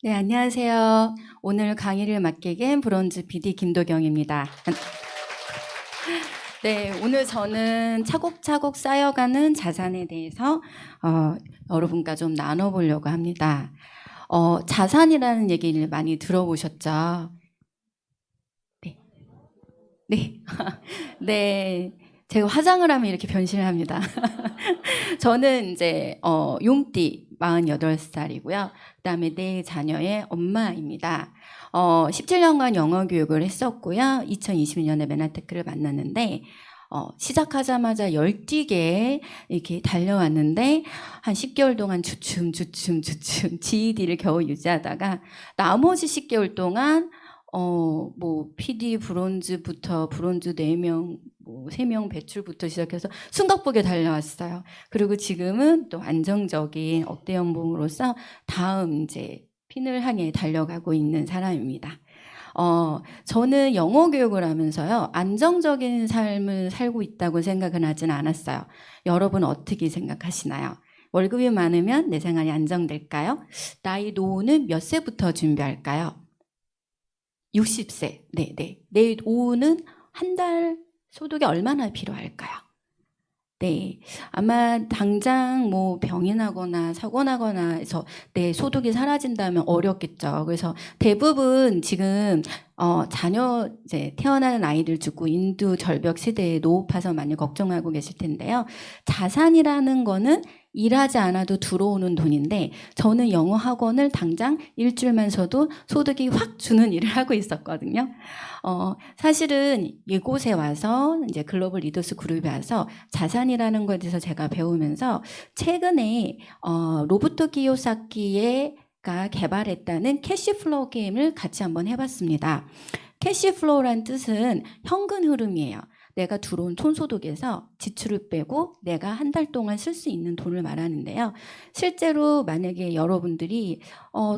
네, 안녕하세요. 오늘 강의를 맡게 된 브론즈 PD 김도경입니다. 네, 오늘 저는 차곡차곡 쌓여가는 자산에 대해서 여러분과 좀 나눠보려고 합니다. 자산이라는 얘기를 많이 들어보셨죠? 네. 네. 네. 제가 화장을 하면 이렇게 변신을 합니다. 저는 이제 용띠 48살이고요. 그다음에 네 자녀의 엄마입니다. 17년간 영어 교육을 했었고요. 2020년에 맨하테크를 만났는데 시작하자마자 열띠게 이렇게 달려왔는데 한 10개월 동안 주춤 GED를 겨우 유지하다가 나머지 10개월 동안 뭐 PD 브론즈부터 브론즈 4명, 뭐 3명 배출부터 시작해서 숨가쁘게 달려왔어요. 그리고 지금은 또 안정적인 억대 연봉으로서 다음 이제 핀을 향해 달려가고 있는 사람입니다. 저는 영어 교육을 하면서요, 안정적인 삶을 살고 있다고 생각은 하진 않았어요. 여러분 어떻게 생각하시나요? 월급이 많으면 내 생활이 안정될까요? 나이 노후는 몇 세부터 준비할까요? 60세. 네네. 내일 오후는 한 달 소득이 얼마나 필요할까요? 네. 아마 당장 뭐 병이 나거나 사고 나거나 해서 내 소득이 사라진다면 어렵겠죠. 그래서 대부분 지금 자녀 이제 태어나는 아이들 죽고 인두 절벽 시대에 노후파서 많이 걱정하고 계실 텐데요. 자산이라는 거는 일하지 않아도 들어오는 돈인데 저는 영어 학원을 당장 일주일만 서도 소득이 확 주는 일을 하고 있었거든요. 사실은 이곳에 와서 이제 글로벌 리더스 그룹에 와서 자산이라는 것에 대해서 제가 배우면서 최근에 로부토 키요사키가 개발했다는 캐시플로우 게임을 같이 한번 해봤습니다. 캐시플로우란 뜻은 현금 흐름이에요. 내가 들어온 손소득에서 지출을 빼고 내가 한 달 동안 쓸 수 있는 돈을 말하는데요. 실제로 만약에 여러분들이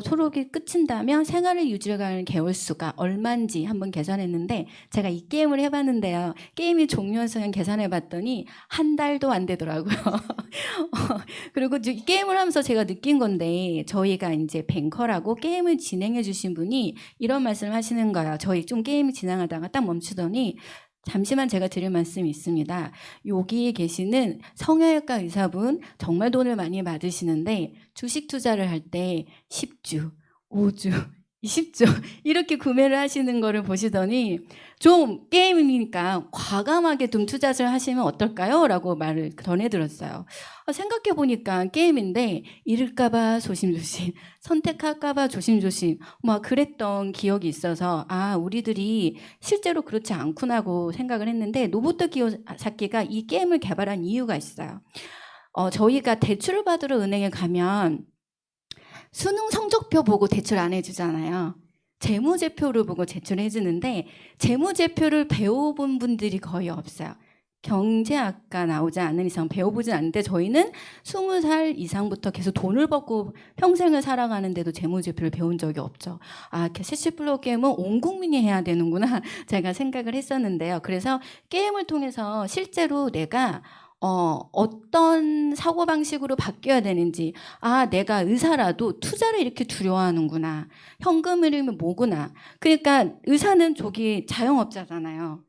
소득이 끝인다면 생활을 유지하는 개월수가 얼마인지 한번 계산했는데 제가 이 게임을 해봤는데요. 게임이 종료해서 계산해봤더니 한 달도 안 되더라고요. 그리고 이 게임을 하면서 제가 느낀 건데 저희가 이제 뱅커라고 게임을 진행해 주신 분이 이런 말씀을 하시는 거예요. 저희 좀 게임을 진행하다가 딱 멈추더니 잠시만 제가 드릴 말씀이 있습니다. 여기에 계시는 성형외과 의사분 정말 돈을 많이 받으시는데 주식 투자를 할 때 10주, 5주, 20주 이렇게 구매를 하시는 거를 보시더니 좀 게임이니까 과감하게 좀 투자를 하시면 어떨까요? 라고 말을 전해 들었어요. 생각해 보니까 게임인데 잃을까봐 조심조심, 선택할까봐 조심조심 막 그랬던 기억이 있어서 우리들이 실제로 그렇지 않구나고 생각을 했는데 노부토 키요사키가 이 게임을 개발한 이유가 있어요. 저희가 대출을 받으러 은행에 가면 수능 성적표 보고 대출 안 해주잖아요. 재무제표를 보고 제출해주는데 재무제표를 배워본 분들이 거의 없어요. 경제학과 나오지 않는 이상 배워보진 않는데 저희는 20살 이상부터 계속 돈을 벌고 평생을 살아가는데도 재무제표를 배운 적이 없죠. 캐시플로우 게임은 온 국민이 해야 되는구나 제가 생각을 했었는데요. 그래서 게임을 통해서 실제로 내가 어떤 사고방식으로 바뀌어야 되는지, 내가 의사라도 투자를 이렇게 두려워하는구나. 현금 흐름이 뭐구나. 그러니까 의사는 저기 자영업자잖아요.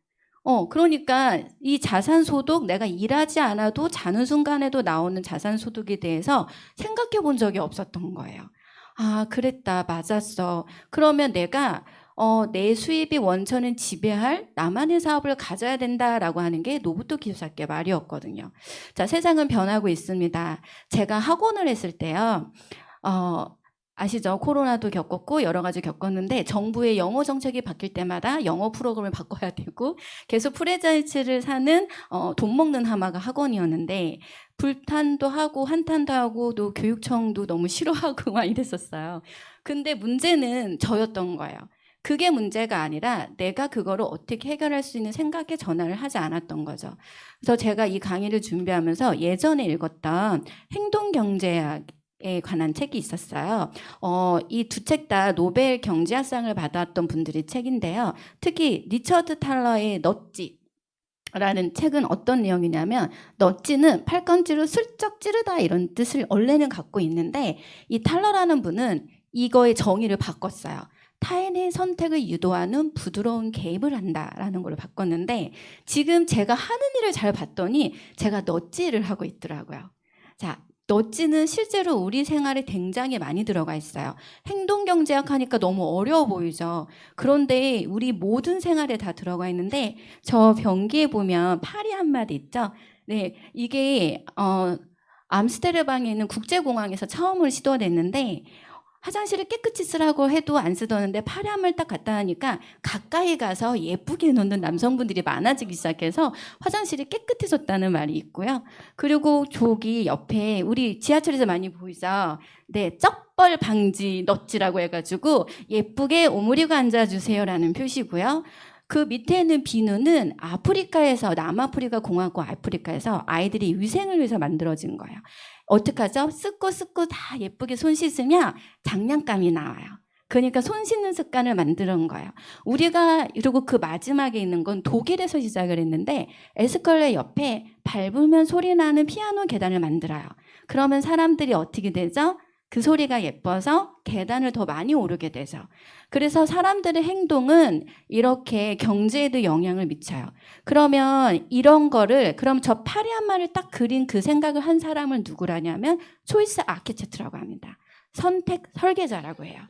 그러니까 이 자산소득, 내가 일하지 않아도 자는 순간에도 나오는 자산소득에 대해서 생각해 본 적이 없었던 거예요. 그랬다. 맞았어. 그러면 내가 내 수입이 원천은 지배할 나만의 사업을 가져야 된다라고 하는 게 노부토 키요사키의 말이었거든요. 자, 세상은 변하고 있습니다. 제가 학원을 했을 때요. 아시죠? 코로나도 겪었고 여러 가지 겪었는데 정부의 영어 정책이 바뀔 때마다 영어 프로그램을 바꿔야 되고 계속 프랜차이즈를 사는 돈 먹는 하마가 학원이었는데 불탄도 하고 한탄도 하고 또 교육청도 너무 싫어하고 막 이랬었어요. 근데 문제는 저였던 거예요. 그게 문제가 아니라 내가 그거를 어떻게 해결할 수 있는 생각에 전환을 하지 않았던 거죠. 그래서 제가 이 강의를 준비하면서 예전에 읽었던 행동경제학에 관한 책이 있었어요. 이 두 책 다 노벨 경제학상을 받았던 분들의 책인데요. 특히 리처드 탈러의 넛지 라는 책은 어떤 내용이냐면 넛지는 팔꿈치로 슬쩍 찌르다 이런 뜻을 원래는 갖고 있는데 이 탈러라는 분은 이거의 정의를 바꿨어요. 타인의 선택을 유도하는 부드러운 개입을 한다라는 걸로 바꿨는데 지금 제가 하는 일을 잘 봤더니 제가 넛지를 하고 있더라고요. 자, 넛지는 실제로 우리 생활에 굉장히 많이 들어가 있어요. 행동경제학 하니까 너무 어려워 보이죠. 그런데 우리 모든 생활에 다 들어가 있는데 저 변기에 보면 파리 한 마디 있죠. 네, 이게 암스테르방에 있는 국제공항에서 처음으로 시도됐는데 화장실을 깨끗이 쓰라고 해도 안 쓰더는데 파리 한 마리 딱 갖다 하니까 가까이 가서 예쁘게 놓는 남성분들이 많아지기 시작해서 화장실이 깨끗해졌다는 말이 있고요. 그리고 저기 옆에 우리 지하철에서 많이 보이죠. 네, 쩍벌 방지 넛지라고 해가지고 예쁘게 오므리고 앉아주세요라는 표시고요. 그 밑에 있는 비누는 아프리카에서 남아프리카 공화국 아프리카에서 아이들이 위생을 위해서 만들어진 거예요. 어떡하죠? 씻고 다 예쁘게 손 씻으면 장난감이 나와요. 그러니까 손 씻는 습관을 만드는 거예요. 우리가 그리고 그 마지막에 있는 건 독일에서 시작을 했는데 에스컬레 옆에 밟으면 소리 나는 피아노 계단을 만들어요. 그러면 사람들이 어떻게 되죠? 그 소리가 예뻐서 계단을 더 많이 오르게 되죠. 그래서 사람들의 행동은 이렇게 경제에도 영향을 미쳐요. 그러면 이런 거를 그럼 저 파리 한 마리를 딱 그린 그 생각을 한 사람을 누구라냐면 초이스 아키텍트라고 합니다. 선택 설계자라고 해요.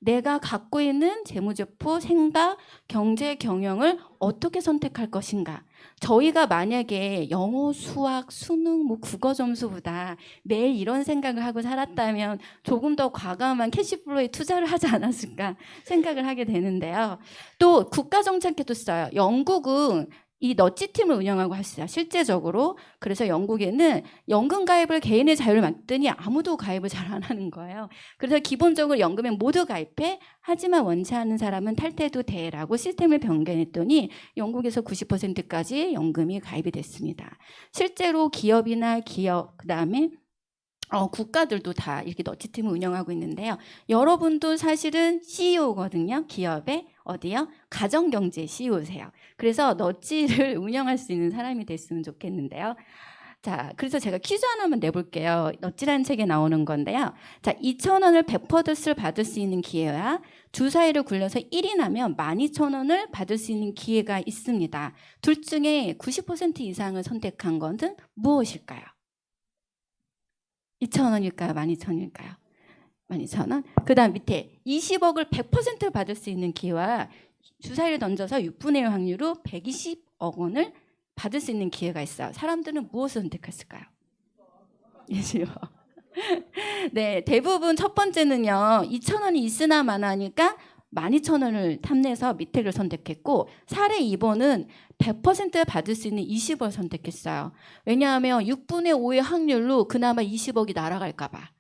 내가 갖고 있는 재무제표, 생각, 경제 경영을 어떻게 선택할 것인가. 저희가 만약에 영어, 수학, 수능, 국어 점수보다 매일 이런 생각을 하고 살았다면 조금 더 과감한 캐시플로우에 투자를 하지 않았을까 생각을 하게 되는데요. 또 국가정책에도 써요. 영국은 이 넛지 팀을 운영하고 있어요. 실제적으로. 그래서 영국에는 연금 가입을 개인의 자유를 맡더니 아무도 가입을 잘 안 하는 거예요. 그래서 기본적으로 연금에 모두 가입해. 하지만 원치 않는 사람은 탈퇴해도 돼라고 시스템을 변경했더니 영국에서 90%까지 연금이 가입이 됐습니다. 실제로 기업이나 그다음에 국가들도 다 이렇게 넛지팀을 운영하고 있는데요. 여러분도 사실은 CEO거든요. 기업의 어디요? 가정경제 CEO세요. 그래서 넛지를 운영할 수 있는 사람이 됐으면 좋겠는데요. 자, 그래서 제가 퀴즈 하나만 내볼게요. 넛지라는 책에 나오는 건데요. 자, 2,000원을 100%를 받을 수 있는 기회와 주사위를 굴려서 1이 나면 12,000원을 받을 수 있는 기회가 있습니다. 둘 중에 90% 이상을 선택한 것은 무엇일까요? 2,000원일까요? 12,000원일까요? 12,000원? 그 다음 밑에 20억을 100% 받을 수 있는 기회와 주사위를 던져서 6분의 1 확률로 120억 원을 받을 수 있는 기회가 있어요. 사람들은 무엇을 선택했을까요? 20억. 네, 대부분 첫 번째는요. 2,000원이 있으나 마나니까 12,000원을 탐내서 밑에를 선택했고 사례 2번은 100% 받을 수 있는 20억을 선택했어요. 왜냐하면 6분의 5의 확률로 그나마 20억이 날아갈까 봐.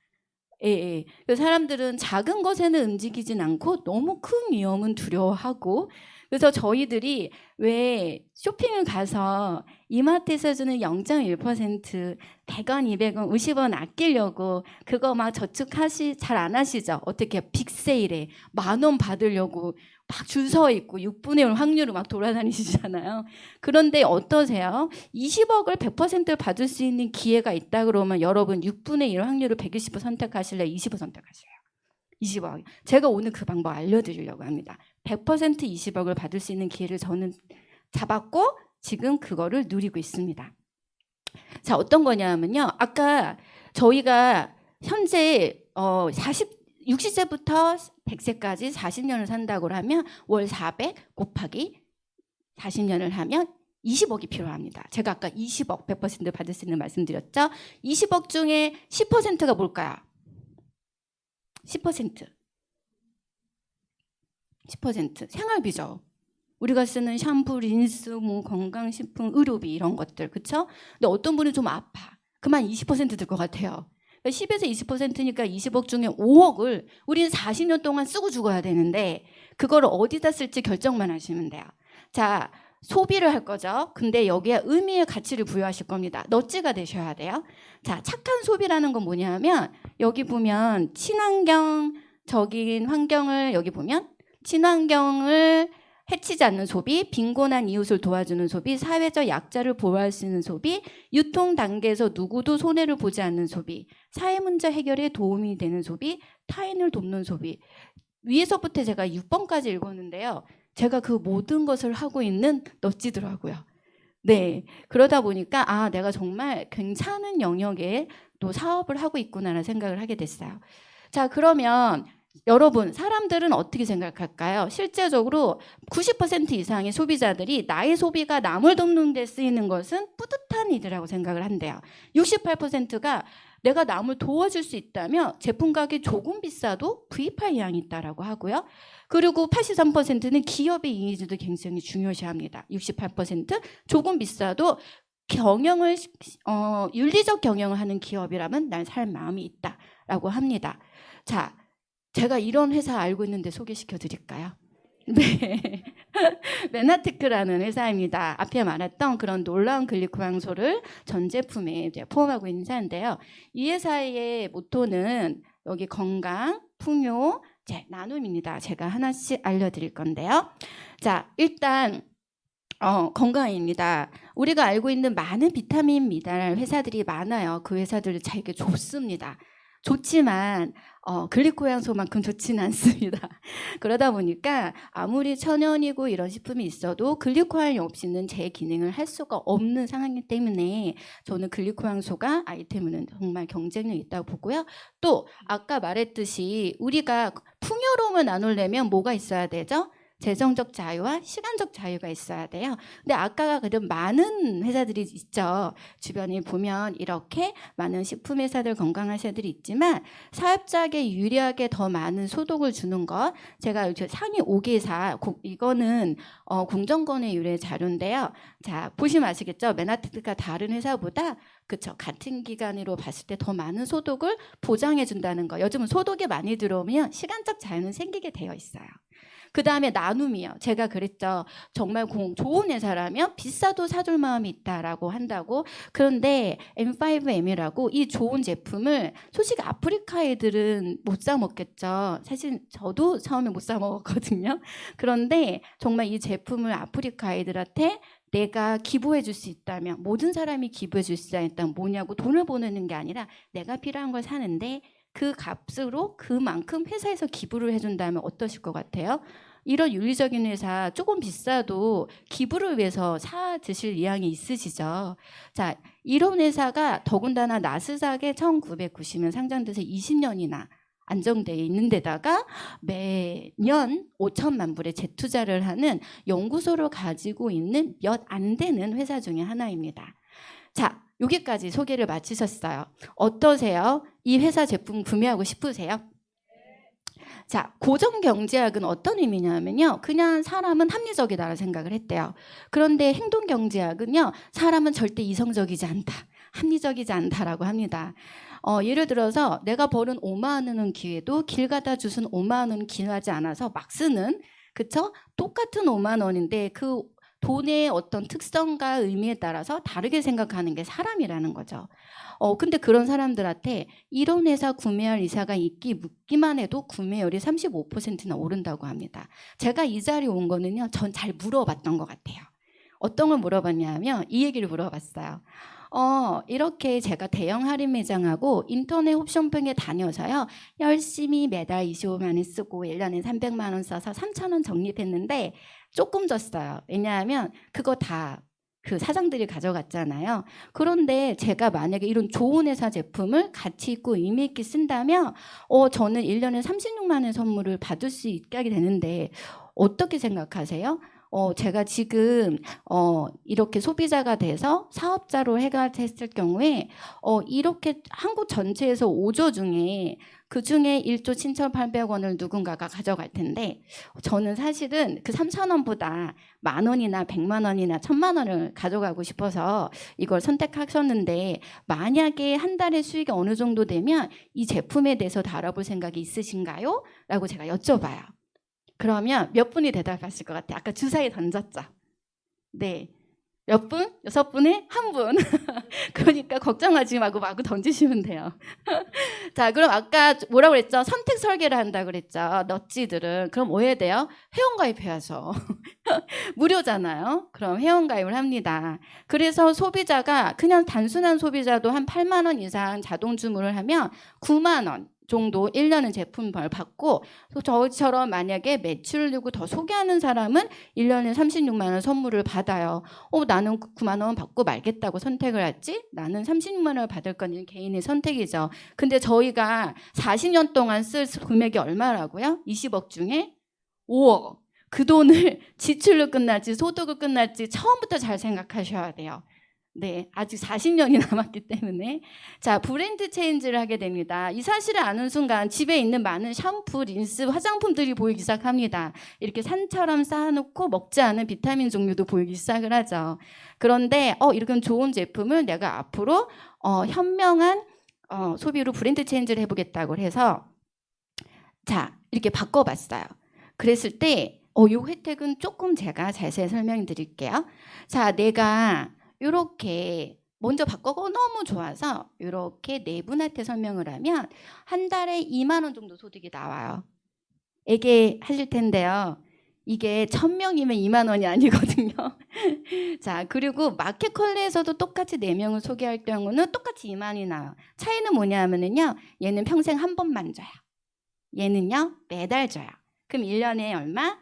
예. 그래서 사람들은 작은 것에는 움직이진 않고 너무 큰 위험은 두려워하고 그래서 저희들이 왜 쇼핑을 가서 이마트에서 주는 0.1% 100원, 200원, 50원 아끼려고 그거 막 잘 안 하시죠? 어떻게 빅세일에 10,000원 받으려고 막 줄 서 있고 6분의 1 확률로 막 돌아다니시잖아요. 그런데 어떠세요? 20억을 100% 받을 수 있는 기회가 있다 그러면 여러분 6분의 1 확률로 120을 선택하실래요? 20을 선택하실래요? 20억. 제가 오늘 그 방법 알려드리려고 합니다. 100% 20억을 받을 수 있는 기회를 저는 잡았고 지금 그거를 누리고 있습니다. 자, 어떤 거냐면요. 아까 저희가 현재 60세부터 100세까지 40년을 산다고 하면 월 400 곱하기 40년을 하면 20억이 필요합니다. 제가 아까 20억 100% 받을 수 있는 말씀드렸죠. 20억 중에 10%가 뭘까요? 10%. 생활비죠. 우리가 쓰는 샴푸, 린스, 건강식품, 의료비 이런 것들. 그렇죠? 근데 어떤 분은 좀 아파. 그만 20% 들 것 같아요. 10에서 20%니까 20억 중에 5억을 우리는 40년 동안 쓰고 죽어야 되는데 그걸 어디다 쓸지 결정만 하시면 돼요. 자, 소비를 할 거죠. 근데 여기에 의미의 가치를 부여하실 겁니다. 넛지가 되셔야 돼요. 자, 착한 소비라는 건 뭐냐면 여기 보면 친환경적인 환경을 여기 보면 친환경을 해치지 않는 소비, 빈곤한 이웃을 도와주는 소비, 사회적 약자를 보호할 수 있는 소비, 유통 단계에서 누구도 손해를 보지 않는 소비, 사회 문제 해결에 도움이 되는 소비, 타인을 돕는 소비. 위에서부터 제가 6번까지 읽었는데요. 제가 그 모든 것을 하고 있는 넛지더라고요. 네. 그러다 보니까 아, 내가 정말 괜찮은 영역에 또 사업을 하고 있구나라는 생각을 하게 됐어요. 자, 그러면 여러분, 사람들은 어떻게 생각할까요? 실제적으로 90% 이상의 소비자들이 나의 소비가 남을 돕는 데 쓰이는 것은 뿌듯한 일이라고 생각을 한대요. 68%가 내가 남을 도와줄 수 있다면 제품 가격이 조금 비싸도 구입할 의향이 있다라고 하고요. 그리고 83%는 기업의 이미지도 굉장히 중요시합니다. 68% 조금 비싸도 경영을 윤리적 경영을 하는 기업이라면 날 살 마음이 있다라고 합니다. 자, 제가 이런 회사 알고 있는데 소개시켜 드릴까요? 네. 메나테크라는 회사입니다. 앞에 말했던 그런 놀라운 글리코 향소를 전 제품에 이제 포함하고 있는 회사인데요. 이 회사의 모토는 여기 건강, 풍요, 나눔입니다. 제가 하나씩 알려드릴 건데요. 자, 일단 건강입니다. 우리가 알고 있는 많은 비타민, 미네랄 회사들이 많아요. 그 회사들이 되게 좋습니다. 좋지만 글리코 향소만큼 좋지는 않습니다. 그러다 보니까 아무리 천연이고 이런 식품이 있어도 글리코알 없이는 제 기능을 할 수가 없는 상황이기 때문에 저는 글리코 향소가 아이템은 정말 경쟁력이 있다고 보고요. 또 아까 말했듯이 우리가 풍요로움을 나누려면 뭐가 있어야 되죠? 재정적 자유와 시간적 자유가 있어야 돼요. 근데 아까 그런 많은 회사들이 있죠. 주변에 보면 이렇게 많은 식품 회사들, 건강 회사들이 있지만 사업자에게 유리하게 더 많은 소득을 주는 것. 제가 상위 5개사 이거는 공정거래 유래 자료인데요. 자, 보시면 아시겠죠? 메나테크가 다른 회사보다 그쵸, 같은 기간으로 봤을 때 더 많은 소득을 보장해 준다는 거. 요즘은 소득이 많이 들어오면 시간적 자유는 생기게 되어 있어요. 그 다음에 나눔이요. 제가 그랬죠. 정말 좋은 회사라면 비싸도 사줄 마음이 있다라고 한다고. 그런데 M5M이라고 이 좋은 제품을 솔직히 아프리카 애들은 못 사 먹겠죠. 사실 저도 처음에 못 사 먹었거든요. 그런데 정말 이 제품을 아프리카 애들한테 내가 기부해 줄 수 있다면, 모든 사람이 기부해 줄 수 있다면 뭐냐고 돈을 보내는 게 아니라 내가 필요한 걸 사는데 그 값으로 그만큼 회사에서 기부를 해준다면 어떠실 것 같아요? 이런 윤리적인 회사 조금 비싸도 기부를 위해서 사 드실 의향이 있으시죠? 자, 이런 회사가 더군다나 나스닥에 1990년 상장돼서 20년이나 안정되어 있는 데다가 매년 5천만 불의 재투자를 하는 연구소를 가지고 있는 몇 안 되는 회사 중에 하나입니다. 자, 여기까지 소개를 마치셨어요. 어떠세요? 이 회사 제품 구매하고 싶으세요? 자, 고정경제학은 어떤 의미냐면요. 그냥 사람은 합리적이다라고 생각을 했대요. 그런데 행동경제학은요. 사람은 절대 이성적이지 않다. 합리적이지 않다라고 합니다. 예를 들어서 내가 버는 5만 원은 기회도 길 가다 주순 5만 원은 기하지 않아서 막 쓰는, 그쵸? 똑같은 5만 원인데 그 돈의 어떤 특성과 의미에 따라서 다르게 생각하는 게 사람이라는 거죠. 근데 그런 사람들한테 이런 회사 구매할 의사가 묻기만 해도 구매율이 35%나 오른다고 합니다. 제가 이 자리에 온 거는요, 전 잘 물어봤던 것 같아요. 어떤 걸 물어봤냐면 이 얘기를 물어봤어요. 이렇게 제가 대형 할인 매장하고 인터넷 옵션평에 다녀서요. 열심히 매달 25만 원 쓰고 1년에 300만 원 써서 3천 원 적립했는데 조금 졌어요. 왜냐하면 그거 다 그 사장들이 가져갔잖아요. 그런데 제가 만약에 이런 좋은 회사 제품을 가치 있고 의미 있게 쓴다면 저는 1년에 36만 원 선물을 받을 수 있게 하게 되는데 어떻게 생각하세요? 제가 지금 이렇게 소비자가 돼서 사업자로 해가했을 경우에 이렇게 한국 전체에서 5조 중에 그 중에 1조 7,800원을 누군가가 가져갈 텐데 저는 사실은 그 3천 원보다 10,000원이나 100만 원이나 1,000만 원을 가져가고 싶어서 이걸 선택하셨는데 만약에 한 달에 수익이 어느 정도 되면 이 제품에 대해서 알아볼 생각이 있으신가요? 라고 제가 여쭤봐요. 그러면 몇 분이 대답하실 것 같아요? 아까 주사위 던졌죠? 네. 몇 분? 6분에 1분. 그러니까 걱정하지 말고 마구 던지시면 돼요. 자, 그럼 아까 뭐라고 그랬죠? 선택 설계를 한다 그랬죠. 넛지들은. 그럼 뭐 해야 돼요? 회원가입해야죠. 무료잖아요. 그럼 회원가입을 합니다. 그래서 소비자가 그냥 단순한 소비자도 한 8만 원 이상 자동 주문을 하면 9만 원 정도 1년은 제품을 받고, 저처럼 만약에 매출을 늘고 더 소개하는 사람은 1년에 36만 원 선물을 받아요. 나는 9만 원 받고 말겠다고 선택을 할지, 나는 36만 원을 받을 건지 개인의 선택이죠. 근데 저희가 40년 동안 쓸 금액이 얼마라고요? 20억 중에 5억. 그 돈을 지출로 끝날지 소득으로 끝날지 처음부터 잘 생각하셔야 돼요. 네, 아직 40년이 남았기 때문에. 자, 브랜드 체인지를 하게 됩니다. 이 사실을 아는 순간 집에 있는 많은 샴푸, 린스, 화장품들이 보이기 시작합니다. 이렇게 산처럼 쌓아놓고 먹지 않은 비타민 종류도 보이기 시작을 하죠. 그런데 이런 좋은 제품을 내가 앞으로 현명한 소비로 브랜드 체인지를 해보겠다고 해서 자, 이렇게 바꿔봤어요. 그랬을 때 이 혜택은 조금 제가 자세히 설명드릴게요. 자, 내가 이렇게 먼저 바꿔고 너무 좋아서 이렇게 네 분한테 설명을 하면 한 달에 2만 원 정도 소득이 나와요. 이게 하실 텐데요. 이게 1000명이면 2만 원이 아니거든요. 자, 그리고 마켓컬리에서도 똑같이 4명을 소개할 경우는 똑같이 2만 원이 나와요. 차이는 뭐냐면요. 얘는 평생 한 번만 줘요. 얘는요, 매달 줘요. 그럼 1년에 얼마?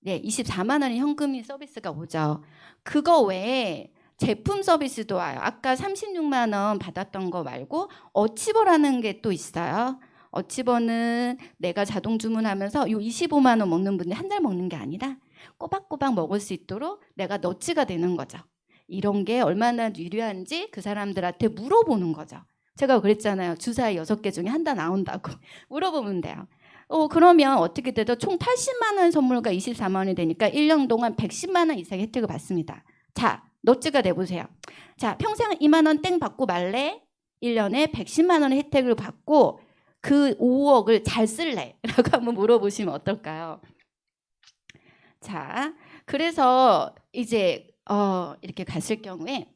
네, 24만 원의 현금이 서비스가 오죠. 그거 외에 제품 서비스도 와요. 아까 36만 원 받았던 거 말고 어치버라는 게 또 있어요. 어치버는 내가 자동 주문하면서 요 25만 원 먹는 분들 한 달 먹는 게 아니라 꼬박꼬박 먹을 수 있도록 내가 너치가 되는 거죠. 이런 게 얼마나 유리한지 그 사람들한테 물어보는 거죠. 제가 그랬잖아요. 주사위 6개 중에 한 달 나온다고. 물어보면 돼요. 그러면 어떻게 돼도 총 80만 원 선물과 24만 원이 되니까 1년 동안 110만 원 이상의 혜택을 받습니다. 자, 너츠가 돼보세요. 자, 평생 2만 원 땡 받고 말래? 1년에 110만 원의 혜택을 받고 그 5억을 잘 쓸래? 라고 한번 물어보시면 어떨까요? 자, 그래서 이제 이렇게 갔을 경우에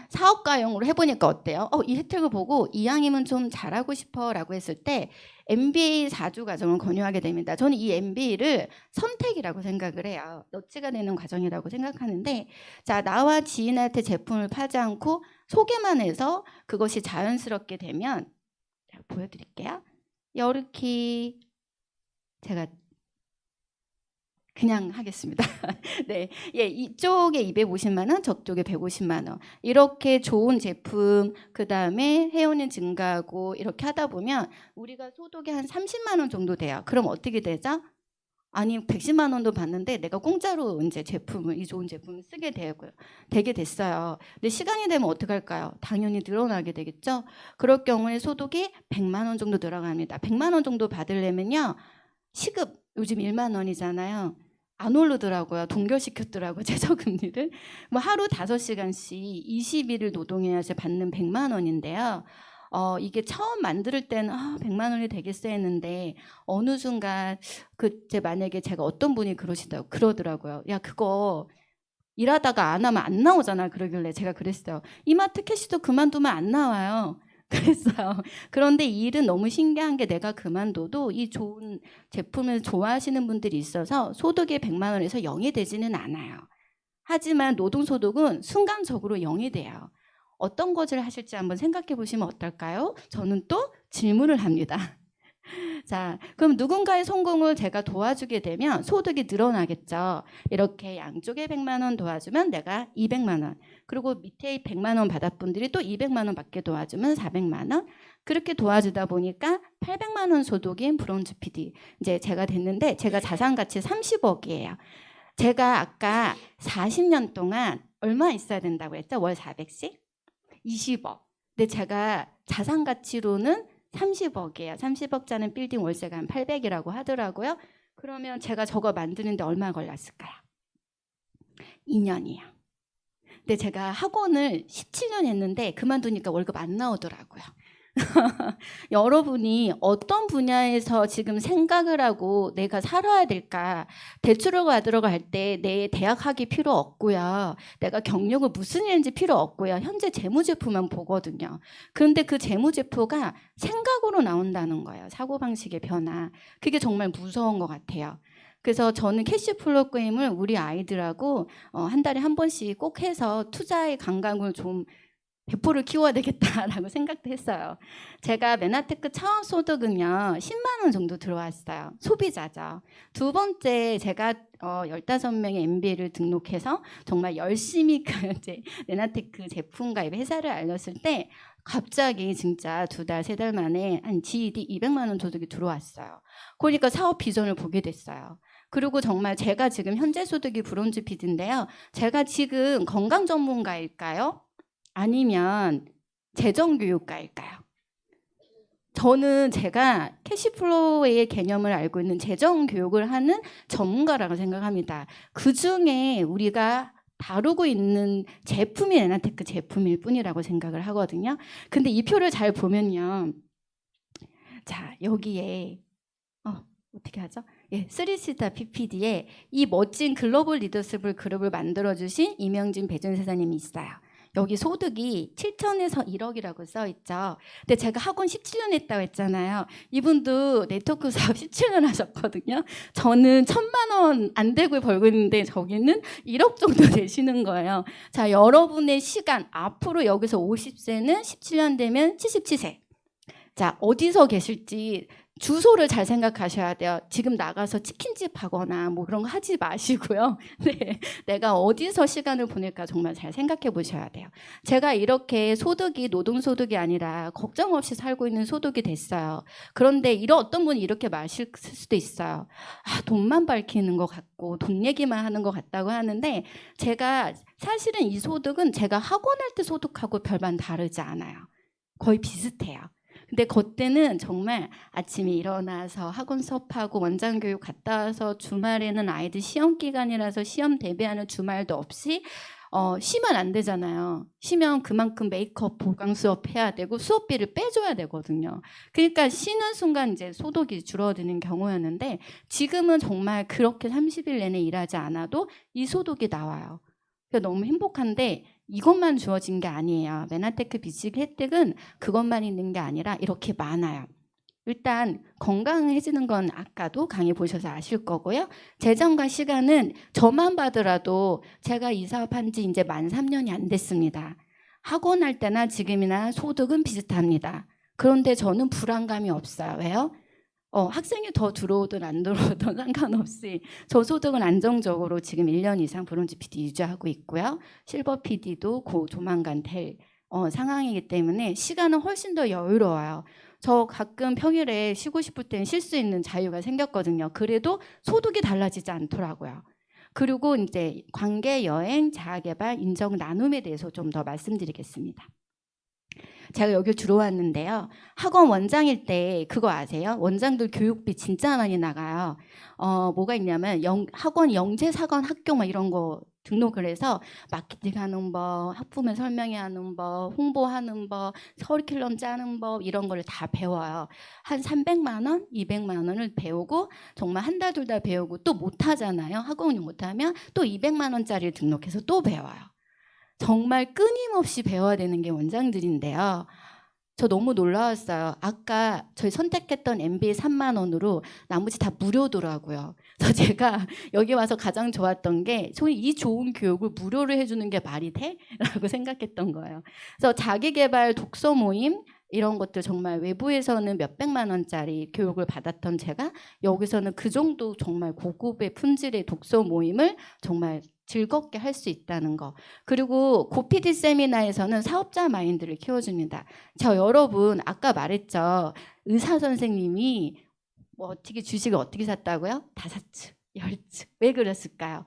사업가용으로 해보니까 어때요? 이 혜택을 보고 이왕이면 좀 잘하고 싶어 라고 했을 때 MBA 4주 과정을 권유하게 됩니다. 저는 이 MBA를 선택이라고 생각을 해요. 너치가 되는 과정이라고 생각하는데, 자, 나와 지인한테 제품을 파지 않고 소개만 해서 그것이 자연스럽게 되면, 자, 보여드릴게요. 이렇게 제가 그냥 하겠습니다. 네, 예, 이쪽에 250만 원, 저쪽에 150만 원. 이렇게 좋은 제품, 그 다음에 회원이 증가하고 이렇게 하다 보면 우리가 소득이 한 30만 원 정도 돼요. 그럼 어떻게 되죠? 아니 110만 원도 받는데 내가 공짜로 이제 이 좋은 제품을 쓰게 되게 됐어요. 근데 시간이 되면 어떻게 할까요? 당연히 늘어나게 되겠죠. 그럴 경우에 소득이 100만 원 정도 늘어갑니다. 100만 원 정도 받으려면요, 시급 요즘 1만 원이잖아요. 안 오르더라고요. 동결시켰더라고요. 최저금리를. 뭐 하루 5시간씩 20일을 노동해야지 받는 100만 원인데요. 이게 처음 만들 때는 100만 원이 되겠어 했는데 어느 순간 만약에 제가 어떤 분이 그러더라고요. 야, 그거 일하다가 안 하면 안 나오잖아. 그러길래 제가 그랬어요. 이마트 캐시도 그만두면 안 나와요. 그랬어요. 그런데 이 일은 너무 신기한 게 내가 그만둬도 이 좋은 제품을 좋아하시는 분들이 있어서 소득이 100만 원에서 0이 되지는 않아요. 하지만 노동소득은 순간적으로 0이 돼요. 어떤 것을 하실지 한번 생각해 보시면 어떨까요? 저는 또 질문을 합니다. 자, 그럼 누군가의 성공을 제가 도와주게 되면 소득이 늘어나겠죠. 이렇게 양쪽에 100만 원 도와주면 내가 200만 원. 그리고 밑에 100만 원 받았 분들이 또 200만 원 받게 도와주면 400만 원. 그렇게 도와주다 보니까 800만 원 소득인 브론즈 PD. 이제 제가 됐는데 제가 자산 가치 30억이에요. 제가 아까 40년 동안 얼마 있어야 된다고 했죠? 월 400씩? 20억. 근데 제가 자산 가치로는 30억이에요. 30억짜리 빌딩 월세가 한 800이라고 하더라고요. 그러면 제가 저거 만드는데 얼마 걸렸을까요? 2년이요. 근데 제가 학원을 17년 했는데 그만두니까 월급 안 나오더라고요. 여러분이 어떤 분야에서 지금 생각을 하고 내가 살아야 될까? 대출을 받으러 갈 때 내 대학 학위 필요 없고요. 내가 경력을 무슨 일인지 필요 없고요. 현재 재무제표만 보거든요. 그런데 그 재무제표가 생각으로 나온다는 거예요. 사고방식의 변화. 그게 정말 무서운 것 같아요. 그래서 저는 캐시플로우 게임을 우리 아이들하고 한 달에 한 번씩 꼭 해서 투자의 감각을 좀 배포를 키워야 되겠다라고 생각도 했어요. 제가 메나테크 처음 소득은요 10만 원 정도 들어왔어요. 소비자죠. 두 번째 제가 15명의 MBA를 등록해서 정말 열심히 그 이제 메나테크 제품과 회사를 알렸을 때 갑자기 진짜 2달, 3달 만에 한 GED 200만 원 소득이 들어왔어요. 그러니까 사업 비전을 보게 됐어요. 그리고 정말 제가 지금 현재 소득이 브론즈 PD인데요. 제가 지금 건강 전문가일까요? 아니면 재정교육가일까요? 저는 제가 캐시플로우의 개념을 알고 있는 재정교육을 하는 전문가라고 생각합니다. 그중에 우리가 다루고 있는 제품이 에나테크 제품일 뿐이라고 생각을 하거든요. 근데 이 표를 잘 보면요. 자, 여기에 어떻게 하죠? 예, 3스타 PPD에 이 멋진 글로벌 리더십을 그룹을 만들어주신 이명진 배준세사님이 있어요. 여기 소득이 7천에서 1억이라고 써있죠. 근데 제가 학원 17년 했다고 했잖아요. 이분도 네트워크 사업 17년 하셨거든요. 저는 1,000만 원 안 되고 벌고 있는데 저기는 1억 정도 되시는 거예요. 자, 여러분의 시간 앞으로 여기서 50세는 17년 되면 77세. 자, 어디서 계실지 주소를 잘 생각하셔야 돼요. 지금 나가서 치킨집 하거나 뭐 그런 거 하지 마시고요. 네, 내가 어디서 시간을 보낼까 정말 잘 생각해 보셔야 돼요. 제가 이렇게 소득이 노동소득이 아니라 걱정 없이 살고 있는 소득이 됐어요. 그런데 이런 어떤 분이 이렇게 마실 수도 있어요. 아, 돈만 밝히는 것 같고 돈 얘기만 하는 것 같다고 하는데 제가 사실은 이 소득은 제가 학원할 때 소득하고 별반 다르지 않아요. 거의 비슷해요. 근데 그때는 정말 아침에 일어나서 학원 수업하고 원장 교육 갔다 와서 주말에는 아이들 시험 기간이라서 시험 대비하는 주말도 없이 쉬면 안 되잖아요. 쉬면 그만큼 메이크업 보강 수업 해야 되고 수업비를 빼줘야 되거든요. 그러니까 쉬는 순간 이제 소득이 줄어드는 경우였는데 지금은 정말 그렇게 30일 내내 일하지 않아도 이 소득이 나와요. 그러니까 너무 행복한데 이것만 주어진 게 아니에요. 메나테크 비직 혜택은 그것만 있는 게 아니라 이렇게 많아요. 일단 건강해지는 건 아까도 강의 보셔서 아실 거고요. 재정과 시간은 저만 봐더라도 제가 이 사업한 지 이제 만 3년이 안 됐습니다. 학원 할 때나 지금이나 소득은 비슷합니다. 그런데 저는 불안감이 없어요. 왜요? 학생이 더 들어오든 안 들어오든 상관없이 저소득은 안정적으로 지금 1년 이상 브론즈 PD 유지하고 있고요. 실버 PD도 곧 조만간 될 상황이기 때문에 시간은 훨씬 더 여유로워요. 저 가끔 평일에 쉬고 싶을 땐 쉴 수 있는 자유가 생겼거든요. 그래도 소득이 달라지지 않더라고요. 그리고 이제 관계, 여행, 자아개발, 인정, 나눔에 대해서 좀 더 말씀드리겠습니다. 제가 여기 들어왔는데요. 학원 원장일 때 그거 아세요? 원장들 교육비 진짜 많이 나가요. 뭐가 있냐면 학원 영재사관 학교 막 이런 거 등록을 해서 마케팅하는 법, 학부모 설명하는 법, 홍보하는 법, 커리큘럼 짜는 법 이런 걸 다 배워요. 한 300만 원, 200만 원을 배우고 정말 한 달, 2달 배우고 또 못하잖아요. 학원을 못하면 또 200만 원짜리를 등록해서 또 배워요. 정말 끊임없이 배워야 되는 게 원장들인데요. 저 너무 놀라웠어요. 아까 저희 선택했던 MBA 3만 원으로 나머지 다 무료더라고요. 그래서 제가 여기 와서 가장 좋았던 게 소위 이 좋은 교육을 무료로 해주는 게 말이 돼? 라고 생각했던 거예요. 그래서 자기개발 독서 모임 이런 것들 정말 외부에서는 몇백만 원짜리 교육을 받았던 제가 여기서는 그 정도 정말 고급의 품질의 독서 모임을 정말 즐겁게 할 수 있다는 거. 그리고 고피디 세미나에서는 사업자 마인드를 키워줍니다. 저 여러분 아까 말했죠. 의사 선생님이 뭐 어떻게 주식을 어떻게 샀다고요? 5층, 10층. 왜 그랬을까요?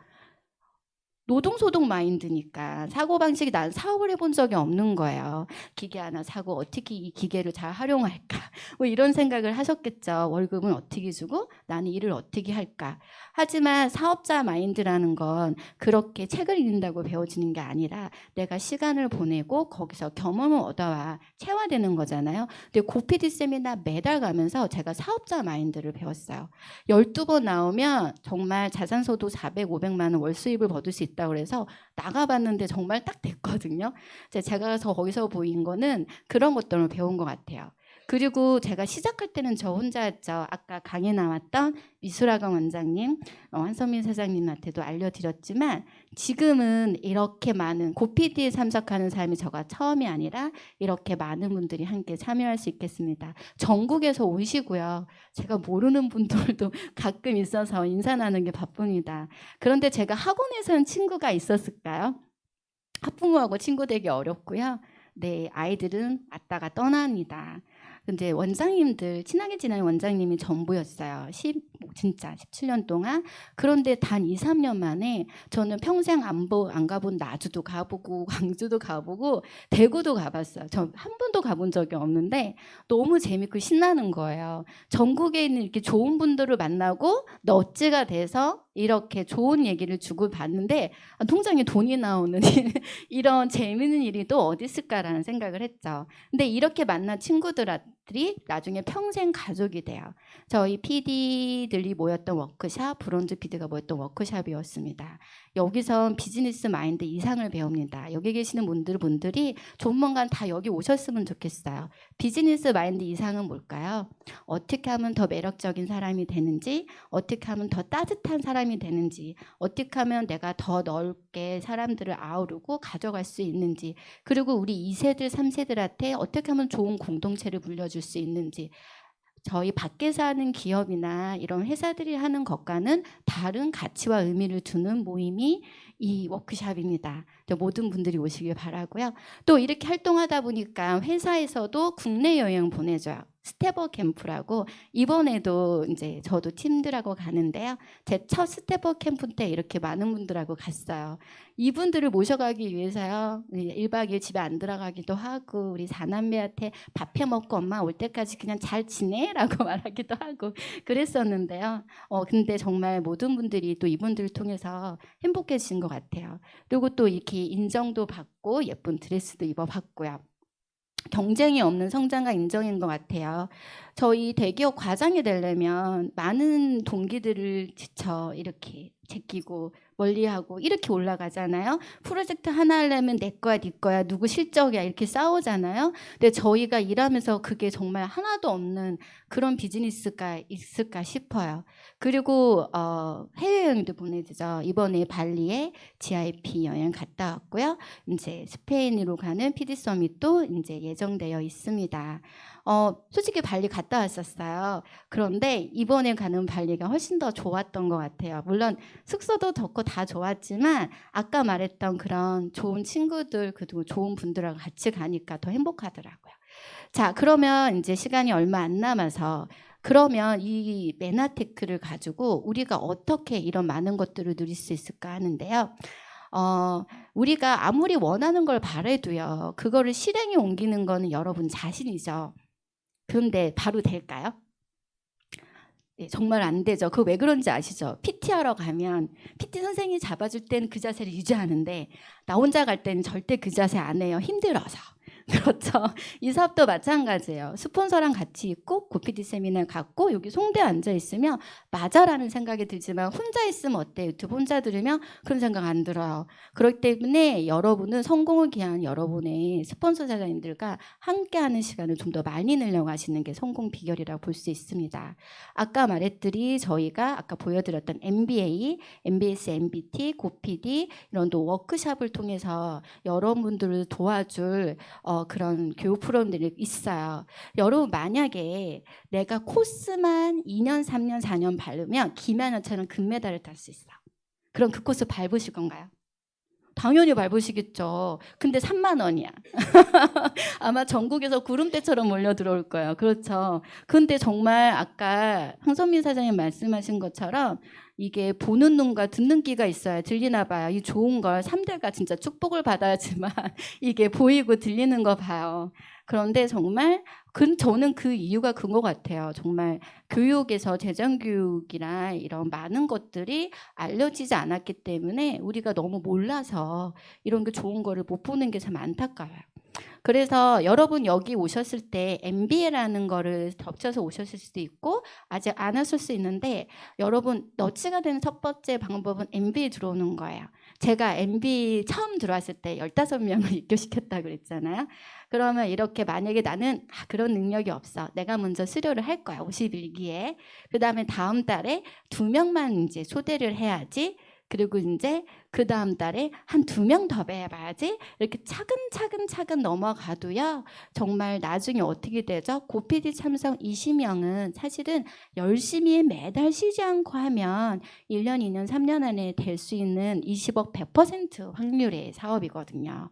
노동소득 마인드니까 사고방식이 난 사업을 해본 적이 없는 거예요. 기계 하나 사고 어떻게 이 기계를 잘 활용할까 뭐 이런 생각을 하셨겠죠. 월급은 어떻게 주고 나는 일을 어떻게 할까. 하지만 사업자 마인드라는 건 그렇게 책을 읽는다고 배워지는 게 아니라 내가 시간을 보내고 거기서 경험을 얻어와 체화되는 거잖아요. 근데 고피디 세미나 매달 가면서 제가 사업자 마인드를 배웠어요. 12번 나오면 정말 자산소득 400, 500만 원 월 수입을 거둘 수 있다고 그래서 나가봤는데 정말 딱 됐거든요. 제가 가서 거기서 보인 거는 그런 것들을 배운 것 같아요. 그리고 제가 시작할 때는 저 혼자였죠. 아까 강의 나왔던 미술학원 원장님, 한선민 사장님한테도 알려드렸지만 지금은 이렇게 많은 고피디에 참석하는 사람이 저가 처음이 아니라 이렇게 많은 분들이 함께 참여할 수 있겠습니다. 전국에서 오시고요. 제가 모르는 분들도 가끔 있어서 인사 나누는 게 바쁩니다. 그런데 제가 학원에서는 친구가 있었을까요? 학부모하고 친구 되기 어렵고요. 네, 아이들은 왔다가 떠납니다. 근데 원장님들 친하게 지내는 원장님이 전부였어요. 진짜 17년 동안. 그런데 단 2, 3년 만에 저는 평생 안 가본 나주도 가보고 광주도 가보고 대구도 가봤어요. 저 한 번도 가본 적이 없는데 너무 재밌고 신나는 거예요. 전국에 있는 이렇게 좋은 분들을 만나고 넛지가 돼서 이렇게 좋은 얘기를 주고받는데 통장에 돈이 나오는 이런 재미있는 일이 또 어디 있을까라는 생각을 했죠. 근데 이렇게 만난 친구들이 나중에 평생 가족이 돼요. 저희 PD들이 모였던 워크샵, 브론즈 PD가 모였던 워크샵이었습니다. 여기선 비즈니스 마인드 이상을 배웁니다. 여기 계시는 분들이 조만간 다 여기 오셨으면 좋겠어요. 비즈니스 마인드 이상은 뭘까요? 어떻게 하면 더 매력적인 사람이 되는지, 어떻게 하면 더 따뜻한 사람이 되는지, 어떻게 하면 내가 더 넓게 사람들을 아우르고 가져갈 수 있는지, 그리고 우리 2세들, 3세들한테 어떻게 하면 좋은 공동체를 물려줄 수 있는지, 저희 밖에서 하는 기업이나 이런 회사들이 하는 것과는 다른 가치와 의미를 두는 모임이 이 워크샵입니다. 모든 분들이 오시길 바라고요. 또 이렇게 활동하다 보니까 회사에서도 국내 여행 보내줘요. 스테버 캠프라고 이번에도 이제 저도 팀들하고 가는데요. 제 첫 스테버 캠프 때 이렇게 많은 분들하고 갔어요. 이분들을 모셔가기 위해서요. 1박 2일 집에 안 들어가기도 하고 우리 4남매한테 밥해 먹고 엄마 올 때까지 그냥 잘 지내라고 말하기도 하고 그랬었는데요. 근데 정말 모든 분들이 또 이분들을 통해서 행복해진 것 같아요. 그리고 또 이렇게 인정도 받고 예쁜 드레스도 입어봤고요. 경쟁이 없는 성장과 인정인 것 같아요. 저희 대기업 과장이 되려면 많은 동기들을 지쳐 이렇게 제끼고 멀리하고 이렇게 올라가잖아요. 프로젝트 하나 하려면 내 거야 네 거야 누구 실적이야 이렇게 싸우잖아요. 근데 저희가 일하면서 그게 정말 하나도 없는 그런 비즈니스가 있을까 싶어요. 그리고 해외여행도 보내주죠. 이번에 발리에 GIP 여행 갔다 왔고요. 이제 스페인으로 가는 PD 서밋도 이제 예정되어 있습니다. 솔직히 발리 갔다 왔었어요. 그런데 이번에 가는 발리가 훨씬 더 좋았던 것 같아요. 물론 숙소도 좋고 다 좋았지만 아까 말했던 그런 좋은 친구들 그리고 좋은 분들하고 같이 가니까 더 행복하더라고요. 자, 그러면 이제 시간이 얼마 안 남아서 그러면 이 메나테크를 가지고 우리가 어떻게 이런 많은 것들을 누릴 수 있을까 하는데요. 우리가 아무리 원하는 걸 바래도요. 그거를 실행에 옮기는 거는 여러분 자신이죠. 그런데 바로 될까요? 네, 정말 안 되죠. 그거 왜 그런지 아시죠? PT 하러 가면 PT 선생님이 잡아줄 때는 그 자세를 유지하는데 나 혼자 갈 때는 절대 그 자세 안 해요. 힘들어서. 그렇죠. 이 사업도 마찬가지예요. 스폰서랑 같이 있고 고피디 세미나를 갖고 여기 송대에 앉아 있으면 맞아라는 생각이 들지만 혼자 있으면 어때요? 유튜브 혼자 들으면 그런 생각 안 들어요. 그렇기 때문에 여러분은 성공을 기한 여러분의 스폰서 사장님들과 함께하는 시간을 좀 더 많이 늘려고 하시는 게 성공 비결이라고 볼 수 있습니다. 아까 말했더니 저희가 아까 보여드렸던 MBA, MBS, MBT, 고피디 이런 또 워크샵을 통해서 여러분들을 도와줄 그런 교육 프로그램들이 있어요. 여러분 만약에 내가 코스만 2년, 3년, 4년 밟으면 김연아처럼 금메달을 딸 수 있어. 그럼 그 코스 밟으실 건가요? 당연히 밟으시겠죠. 근데 3만 원이야. 아마 전국에서 구름대처럼 몰려 들어올 거예요. 그렇죠. 근데 정말 아까 황선민 사장님 말씀하신 것처럼 이게 보는 눈과 듣는 귀가 있어야 들리나 봐요. 이 좋은 걸 3대가 진짜 축복을 받아야지만 이게 보이고 들리는 거 봐요. 그런데 정말 저는 그 이유가 그런 것 같아요. 정말 교육에서 재정교육이나 이런 많은 것들이 알려지지 않았기 때문에 우리가 너무 몰라서 이런 게 좋은 거를 못 보는 게 참 안타까워요. 그래서 여러분 여기 오셨을 때 MBA라는 거를 겹쳐서 오셨을 수도 있고 아직 안 하실 수 있는데 여러분 너치가 되는 첫 번째 방법은 MBA 들어오는 거예요. 제가 MBA 처음 들어왔을 때 15명을 입교시켰다고 그랬잖아요. 그러면 이렇게 만약에 나는 그런 능력이 없어. 내가 먼저 수료를 할 거야. 51기에. 그다음에 다음 달에 2명만 이제 초대를 해야지. 그리고 이제 그 다음 달에 한 2명 더 배워봐야지. 이렇게 차근차근 넘어가도요. 정말 나중에 어떻게 되죠? 고PD 참석 20명은 사실은 열심히 매달 쉬지 않고 하면 1년, 2년, 3년 안에 될 수 있는 20억 100% 확률의 사업이거든요.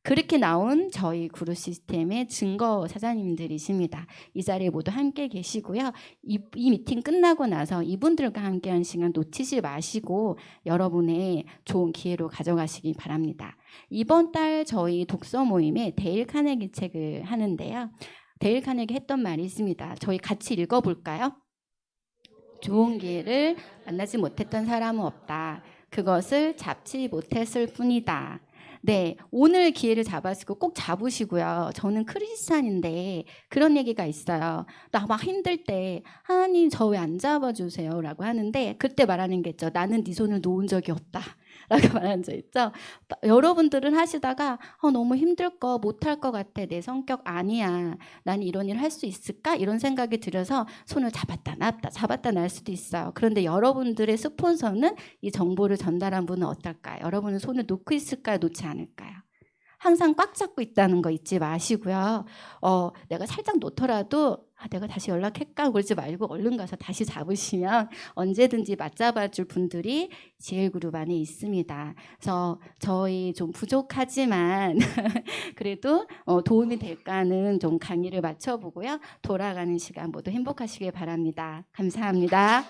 그렇게 나온 저희 구루 시스템의 증거 사장님들이십니다. 이 자리에 모두 함께 계시고요. 이 미팅 끝나고 나서 이분들과 함께한 시간 놓치지 마시고 여러분의 좋은 기회로 가져가시기 바랍니다. 이번 달 저희 독서 모임에 데일 카네기 책을 하는데요. 데일 카네기 했던 말이 있습니다. 저희 같이 읽어볼까요? 좋은 기회를 만나지 못했던 사람은 없다. 그것을 잡지 못했을 뿐이다. 네, 오늘 기회를 잡으시고 꼭 잡으시고요. 저는 크리스찬인데 그런 얘기가 있어요. 나 막 힘들 때 하나님 저 왜 안 잡아주세요? 라고 하는데 그때 말하는 게 있죠. 나는 네 손을 놓은 적이 없다. 라고 말한 적 있죠. 여러분들은 하시다가 너무 힘들 거 못할 것 같아. 내 성격 아니야. 난 이런 일 할 수 있을까? 이런 생각이 들어서 손을 잡았다 놨다 잡았다 날 수도 있어요. 그런데 여러분들의 스폰서는 이 정보를 전달한 분은 어떨까요? 여러분은 손을 놓고 있을까요? 놓지 않을까요? 항상 꽉 잡고 있다는 거 잊지 마시고요. 내가 살짝 놓더라도 내가 다시 연락할까 그러지 말고 얼른 가서 다시 잡으시면 언제든지 맞잡아줄 분들이 지엘그룹 안에 있습니다. 그래서 저희 좀 부족하지만 그래도 도움이 될까는 좀 강의를 마쳐보고요. 돌아가는 시간 모두 행복하시길 바랍니다. 감사합니다.